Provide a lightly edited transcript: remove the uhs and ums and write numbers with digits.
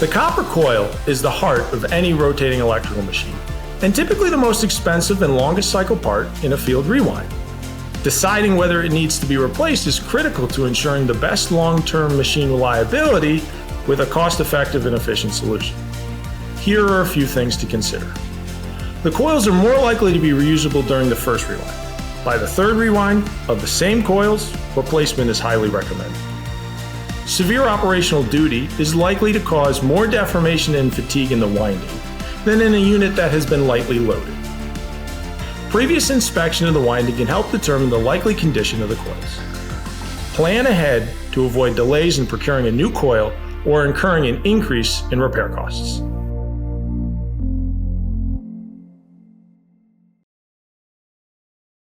The copper coil is the heart of any rotating electrical machine, and typically the most expensive and longest cycle part in a field rewind. Deciding whether it needs to be replaced is critical to ensuring the best long-term machine reliability with a cost-effective and efficient solution. Here are a few things to consider. The coils are more likely to be reusable during the first rewind. By the third rewind of the same coils, replacement is highly recommended. Severe operational duty is likely to cause more deformation and fatigue in the winding than in a unit that has been lightly loaded. Previous inspection of the winding can help determine the likely condition of the coils. Plan ahead to avoid delays in procuring a new coil or incurring an increase in repair costs.